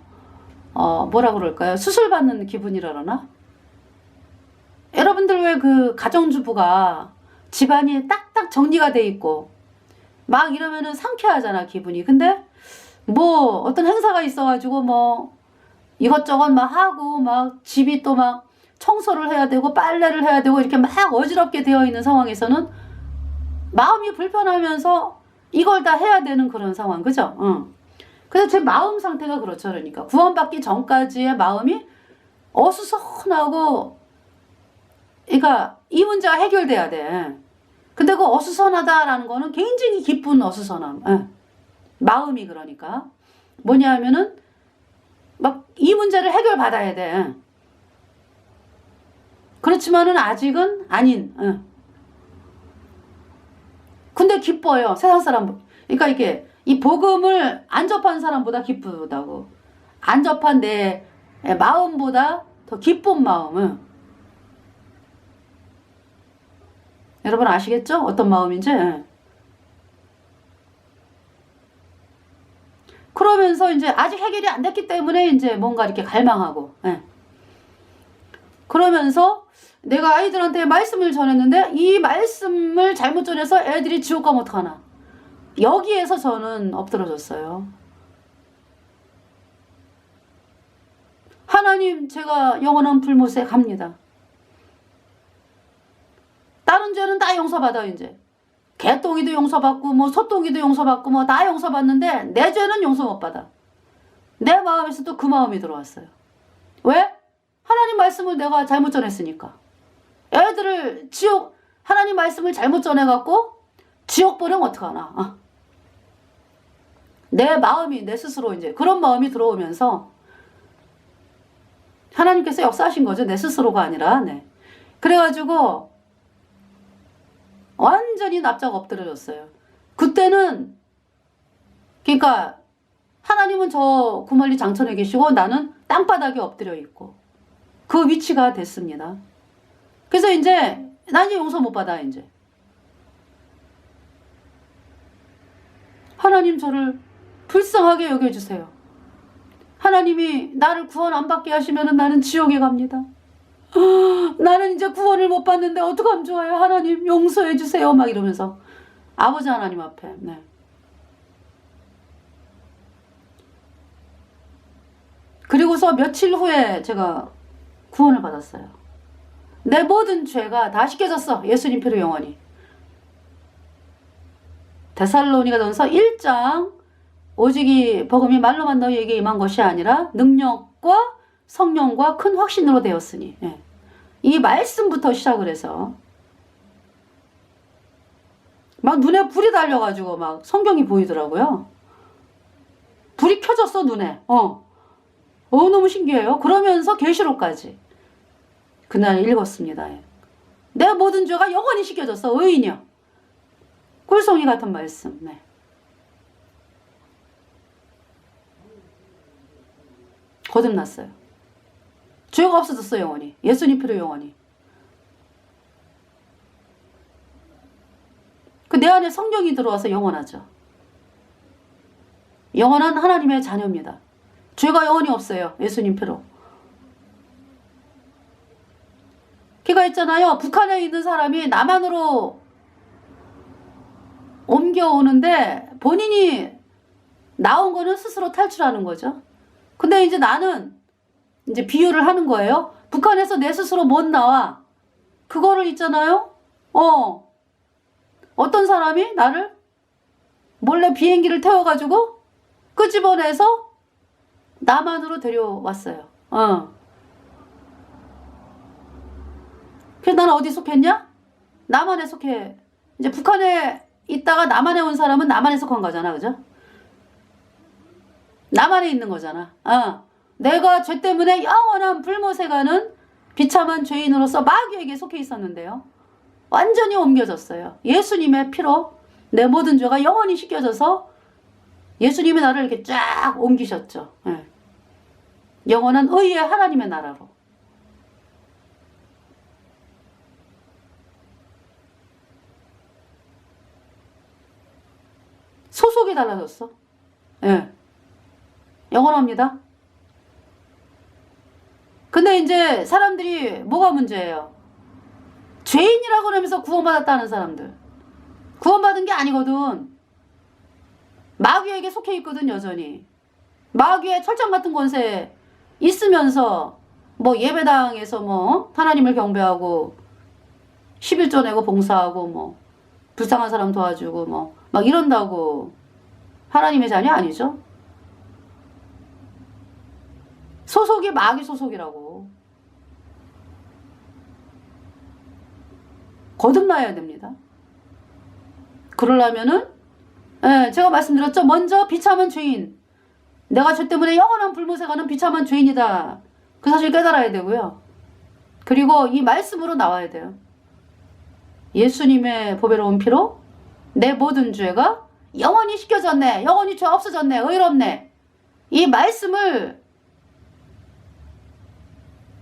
[SPEAKER 1] 뭐라 그럴까요? 수술받는 기분이라 그러나? 여러분들 왜 그 가정주부가 집안이 딱딱 정리가 돼 있고, 막 이러면은 상쾌하잖아, 기분이. 근데, 뭐, 어떤 행사가 있어가지고, 뭐, 이것저것 막 하고, 막, 집이 또 막, 청소를 해야 되고 빨래를 해야 되고 이렇게 막 어지럽게 되어 있는 상황에서는 마음이 불편하면서 이걸 다 해야 되는 그런 상황, 그죠? 그래서 제 마음 상태가 그렇죠. 그러니까 구원받기 전까지의 마음이 어수선하고, 그러니까 이 문제가 해결돼야 돼. 근데 그 어수선하다라는 거는 굉장히 기쁜 어수선함. 마음이 그러니까 뭐냐 하면은 막 이 문제를 해결받아야 돼. 그렇지만은 아직은 아닌. 근데 기뻐요. 세상 사람. 그러니까 이게 이 복음을 안 접한 사람보다 기쁘다고. 안 접한 내 마음보다 더 기쁜 마음은. 여러분 아시겠죠? 어떤 마음인지. 그러면서 이제 아직 해결이 안 됐기 때문에 이제 뭔가 이렇게 갈망하고. 그러면서 내가 아이들한테 말씀을 전했는데 이 말씀을 잘못 전해서 애들이 지옥 가면 어떡하나. 여기에서 저는 엎드러졌어요. 하나님 제가 영원한 불못에 갑니다. 다른 죄는 다 용서받아요. 이제 개똥이도 용서받고 뭐 소똥이도 용서받고 뭐 다 용서받는데 내 죄는 용서 못 받아. 내 마음에서도 그 마음이 들어왔어요. 왜? 하나님 말씀을 내가 잘못 전했으니까. 애들을 지옥, 하나님 말씀을 잘못 전해갖고 지옥 보내면 어떡하나. 내 마음이, 내 스스로 이제 그런 마음이 들어오면서 하나님께서 역사하신 거죠. 내 스스로가 아니라. 네. 그래가지고 완전히 납작 엎드려졌어요. 그때는 그러니까 하나님은 저 구멀리 장천에 계시고 나는 땅바닥에 엎드려 있고 그 위치가 됐습니다. 그래서 이제 난 이제 용서 못 받아. 이제 하나님 저를 불쌍하게 여겨주세요. 하나님이 나를 구원 안 받게 하시면 나는 지옥에 갑니다. 나는 이제 구원을 못 받는데 어떡하면 좋아요. 하나님 용서해 주세요. 막 이러면서 아버지 하나님 앞에. 네. 그리고서 며칠 후에 제가 구원을 받았어요. 내 모든 죄가 다 씻겨졌어. 예수님 피로 영원히. 데살로니가전서 1장 오직 이 복음이 말로만 너희에게 임한 것이 아니라 능력과 성령과 큰 확신으로 되었으니. 예. 이 말씀부터 시작을 해서 막 눈에 불이 달려가지고 막 성경이 보이더라고요. 불이 켜졌어 눈에. 너무 신기해요. 그러면서 계시록까지 그날 읽었습니다. 예. 내 모든 죄가 영원히 씻겨졌어. 의인이여. 꿀송이 같은 말씀. 네. 거듭났어요. 죄가 없어졌어. 영원히. 예수님 피로 영원히. 그 내 안에 성령이 들어와서 영원하죠. 영원한 하나님의 자녀입니다. 죄가 영원히 없어요. 예수님 피로. 걔가 있잖아요. 북한에 있는 사람이 남한으로 옮겨오는데 본인이 나온 거는 스스로 탈출하는 거죠. 근데 이제 나는 이제 비유를 하는 거예요. 북한에서 내 스스로 못 나와. 그거를 있잖아요. 어떤 사람이 나를 몰래 비행기를 태워가지고 끄집어내서 남한으로 데려왔어요. 그래서 나는 어디 속했냐? 남한에 속해. 이제 북한에 있다가 남한에 온 사람은 남한에 속한 거잖아. 그죠? 남한에 있는 거잖아. 내가 죄 때문에 영원한 불못에 가는 비참한 죄인으로서 마귀에게 속해 있었는데요. 완전히 옮겨졌어요. 예수님의 피로 내 모든 죄가 영원히 씻겨져서 예수님이 나를 이렇게 쫙 옮기셨죠. 예. 영원한 의의 하나님의 나라로. 소속이 달라졌어. 예. 영원합니다. 근데 이제 사람들이 뭐가 문제예요? 죄인이라고 그러면서 구원받았다는 사람들. 구원받은 게 아니거든. 마귀에게 속해 있거든 여전히. 마귀의 철장 같은 권세 있으면서 뭐 예배당에서 뭐 하나님을 경배하고 11조 내고 봉사하고 뭐 불쌍한 사람 도와주고 뭐 막 이런다고 하나님의 자녀 아니죠? 소속이 마귀 소속이라고. 거듭나야 됩니다. 그러려면은 제가 말씀드렸죠. 먼저 비참한 죄인. 내가 죄 때문에 영원한 불못에 가는 비참한 죄인이다. 그 사실 깨달아야 되고요. 그리고 이 말씀으로 나와야 돼요. 예수님의 보배로운 피로 내 모든 죄가 영원히 씻겨졌네. 영원히 죄 없어졌네. 의롭네. 이 말씀을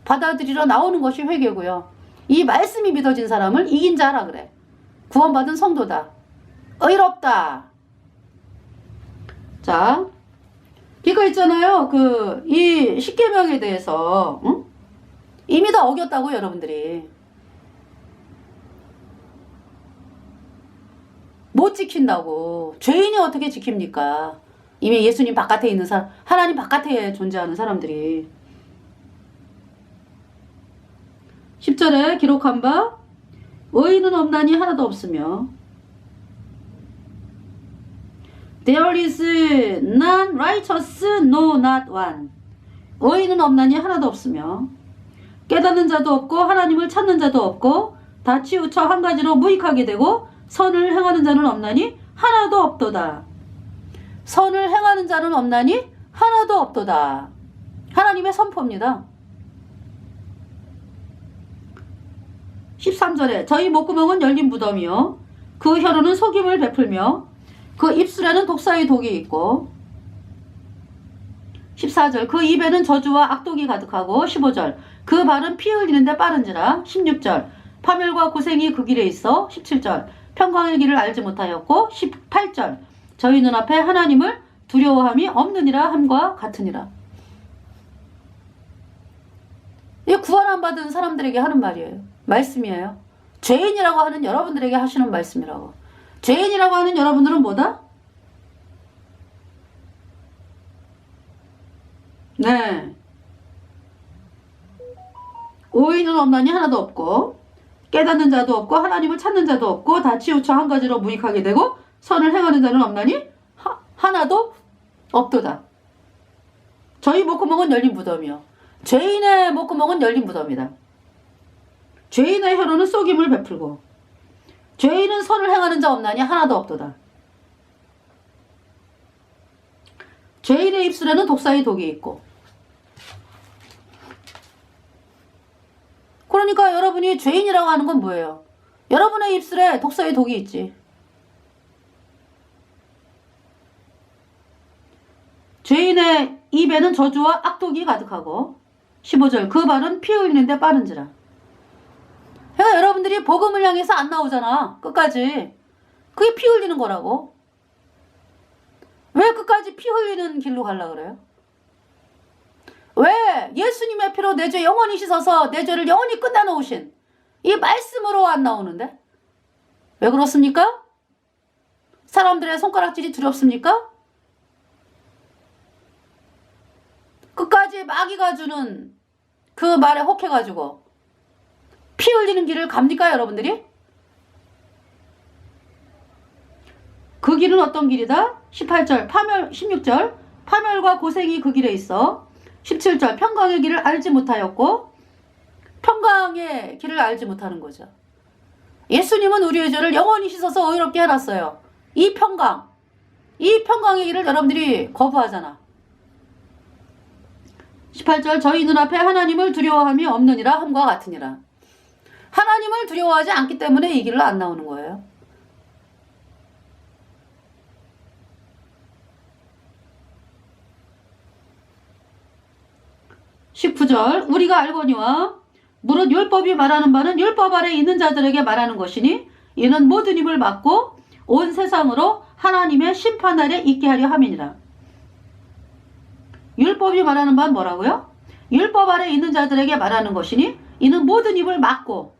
[SPEAKER 1] 받아들이러 나오는 것이 회개고요. 이 말씀이 믿어진 사람을 이긴 자라 그래. 구원받은 성도다. 의롭다. 자, 이거 있잖아요. 이 십계명에 대해서 이미 다 어겼다고 여러분들이. 못 지킨다고. 죄인이 어떻게 지킵니까? 이미 예수님 바깥에 있는 사람, 하나님 바깥에 존재하는 사람들이. 10절에 기록한 바 의인은 없나니 하나도 없으며 There is none righteous, no not one. 의인은 없나니 하나도 없으며 깨닫는 자도 없고 하나님을 찾는 자도 없고 다 치우쳐 한 가지로 무익하게 되고 선을 행하는 자는 없나니 하나도 없도다. 선을 행하는 자는 없나니 하나도 없도다. 하나님의 선포입니다. 13절에 저희 목구멍은 열린 무덤이요 그 혀로는 속임을 베풀며 그 입술에는 독사의 독이 있고 14절 그 입에는 저주와 악독이 가득하고 15절 그 발은 피 흘리는데 빠른지라 16절 파멸과 고생이 그 길에 있어 17절 평강의 길을 알지 못하였고 18절 저희 눈앞에 하나님을 두려워함이 없느니라 함과 같으니라. 이게 구원 안 받은 사람들에게 하는 말이에요. 말씀이에요. 죄인이라고 하는 여러분들에게 하시는 말씀이라고. 죄인이라고 하는 여러분들은 뭐다? 네. 의인은 없나니 하나도 없고 깨닫는 자도 없고 하나님을 찾는 자도 없고 다 치우쳐 한 가지로 무익하게 되고 선을 행하는 자는 없나니 하나도 없도다. 저희 목구멍은 열린 무덤이요. 죄인의 목구멍은 열린 무덤이다. 죄인의 혀로는 속임을 베풀고 죄인은 선을 행하는 자 없나니 하나도 없도다. 죄인의 입술에는 독사의 독이 있고 그러니까 여러분이 죄인이라고 하는 건 뭐예요? 여러분의 입술에 독사의 독이 있지. 죄인의 입에는 저주와 악독이 가득하고 15절 그 발은 피 흘리는데 빠른지라. 그러니까 여러분들이 복음을 향해서 안 나오잖아. 끝까지. 그게 피 흘리는 거라고. 왜 끝까지 피 흘리는 길로 가려고 그래요? 왜 예수님의 피로 내 죄 영원히 씻어서 내 죄를 영원히 끝내놓으신 이 말씀으로 안 나오는데? 왜 그렇습니까? 사람들의 손가락질이 두렵습니까? 끝까지 마귀가 주는 그 말에 혹해가지고 피 흘리는 길을 갑니까 여러분들이? 그 길은 어떤 길이다? 18절 파멸 16절 파멸과 고생이 그 길에 있어 17절 평강의 길을 알지 못하였고 평강의 길을 알지 못하는 거죠. 예수님은 우리의 죄를 영원히 씻어서 의롭게 해놨어요. 이 평강의 길을 여러분들이 거부하잖아. 18절 저희 눈앞에 하나님을 두려워함이 없느니라 함과 같으니라. 하나님을 두려워하지 않기 때문에 이 길로 안 나오는 거예요. (19절) 우리가 알거니와 무릇 율법이 말하는 바는 율법 아래 있는 자들에게 말하는 것이니 이는 모든 입을 막고 온 세상으로 하나님의 심판 아래 있게 하려 함이니라. 율법이 말하는 바는 뭐라고요? 율법 아래 있는 자들에게 말하는 것이니 이는 모든 입을 막고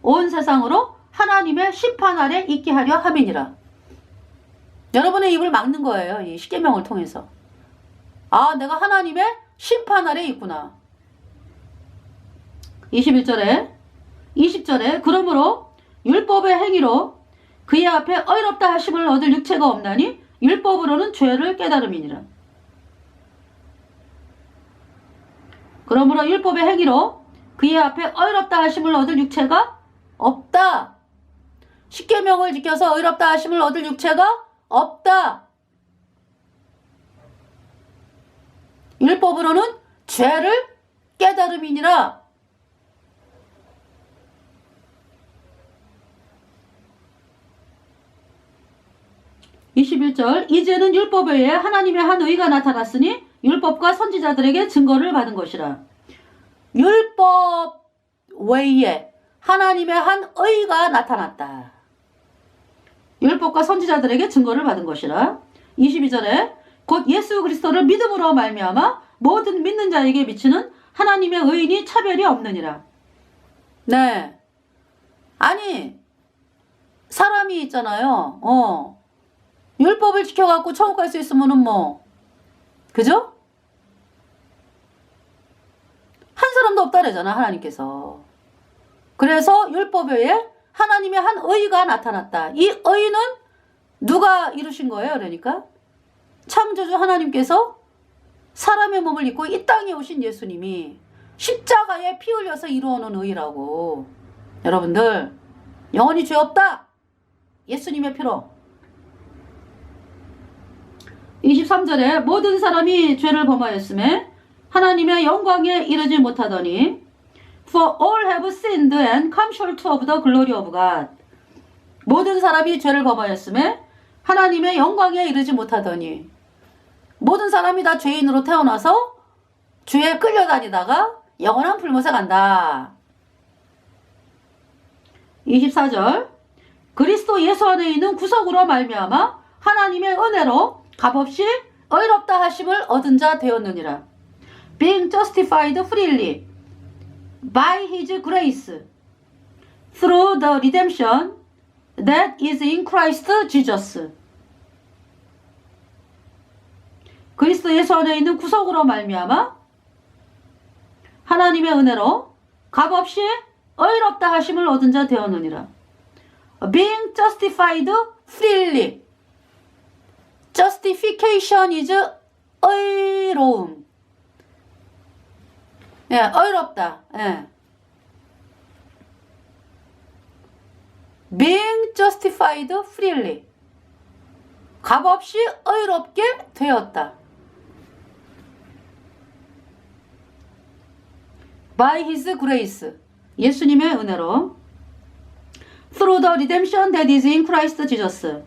[SPEAKER 1] 온 세상으로 하나님의 심판 아래 있게 하려 함이니라. 여러분의 입을 막는 거예요. 이 십계명을 통해서. 아, 내가 하나님의 심판 아래 있구나. 21절에 20절에 그러므로 율법의 행위로 그의 앞에 의롭다 하심을 얻을 육체가 없나니 율법으로는 죄를 깨달음이니라. 그러므로 율법의 행위로 그의 앞에 의롭다 하심을 얻을 육체가 없다. 십계명을 지켜서 의롭다 하심을 얻을 육체가 없다. 율법으로는 죄를 깨달음이니라. (21절) 이제는 율법 외에 하나님의 한 의가 나타났으니 율법과 선지자들에게 증거를 받은 것이라. 율법 외에 하나님의 한 의가 나타났다. 율법과 선지자들에게 증거를 받은 것이라. 22절에 곧 예수 그리스도를 믿음으로 말미암아 모든 믿는 자에게 미치는 하나님의 의인이 차별이 없느니라. 네. 아니 사람이 있잖아요. 율법을 지켜갖고 천국 갈 수 있으면은 뭐 그죠? 한 사람도 없다래잖아 하나님께서. 그래서 율법 외에 하나님의 한 의가 나타났다. 이 의는 누가 이루신 거예요? 그러니까 창조주 하나님께서 사람의 몸을 입고 이 땅에 오신 예수님이 십자가에 피 흘려서 이루어놓은 의라고. 여러분들 영원히 죄 없다. 예수님의 피로. 23절에 모든 사람이 죄를 범하였음에 하나님의 영광에 이르지 못하더니 For all have sinned and come short of the glory of God. 모든 사람이 죄를 범하였음에 하나님의 영광에 이르지 못하더니 모든 사람이 다 죄인으로 태어나서 죄에 끌려다니다가 영원한 불못에 간다. 24절 그리스도 예수 안에 있는 구속으로 말미암아 하나님의 은혜로 값없이 의롭다 하심을 얻은 자 되었느니라. Being justified freely by his grace through the redemption that is in Christ Jesus. 그리스도 예수 안에 있는 구속으로 말미암아 하나님의 은혜로 값없이 의롭다 하심을 얻은 자 되었느니라. Being justified freely. Justification is 의로움. 예, 의롭다. 예. Being justified freely. 값없이 의롭게 되었다. By his grace. 예수님의 은혜로. Through the redemption that is in Christ Jesus.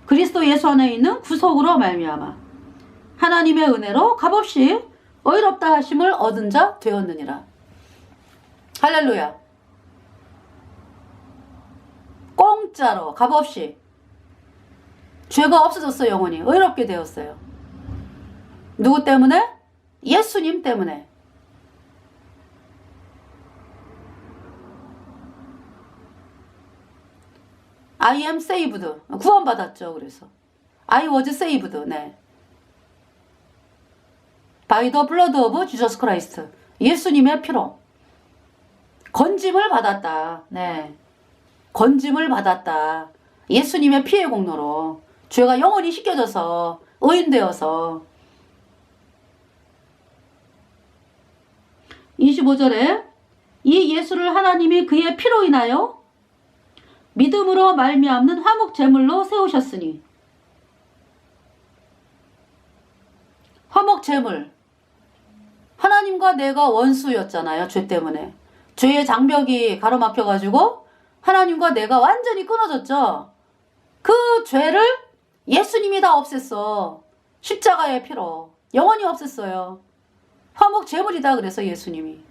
[SPEAKER 1] 그리스도 예수 안에 있는 구속으로 말미암아 하나님의 은혜로 값없이 의롭다 하심을 얻은 자 되었느니라. 할렐루야. 공짜로 값없이 죄가 없어졌어요. 영원히 의롭게 되었어요. 누구 때문에? 예수님 때문에. I am saved. 구원받았죠. 그래서 I was saved. 네. By the blood of Jesus Christ. 예수님의 피로 건짐을 받았다. 네. 건짐을 받았다. 예수님의 피의 공로로 죄가 영원히 씻겨져서 의인되어서. 25절에 이 예수를 하나님이 그의 피로 인하여 믿음으로 말미암는 화목 제물로 세우셨으니. 화목 제물. 하나님과 내가 원수였잖아요. 죄 때문에. 죄의 장벽이 가로막혀가지고 하나님과 내가 완전히 끊어졌죠. 그 죄를 예수님이 다 없앴어. 십자가의 피로. 영원히 없앴어요. 화목 제물이다 그래서 예수님이.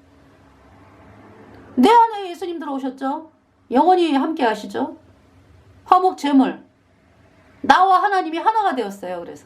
[SPEAKER 1] 내 안에 예수님 들어오셨죠. 영원히 함께 하시죠. 화목 제물. 나와 하나님이 하나가 되었어요. 그래서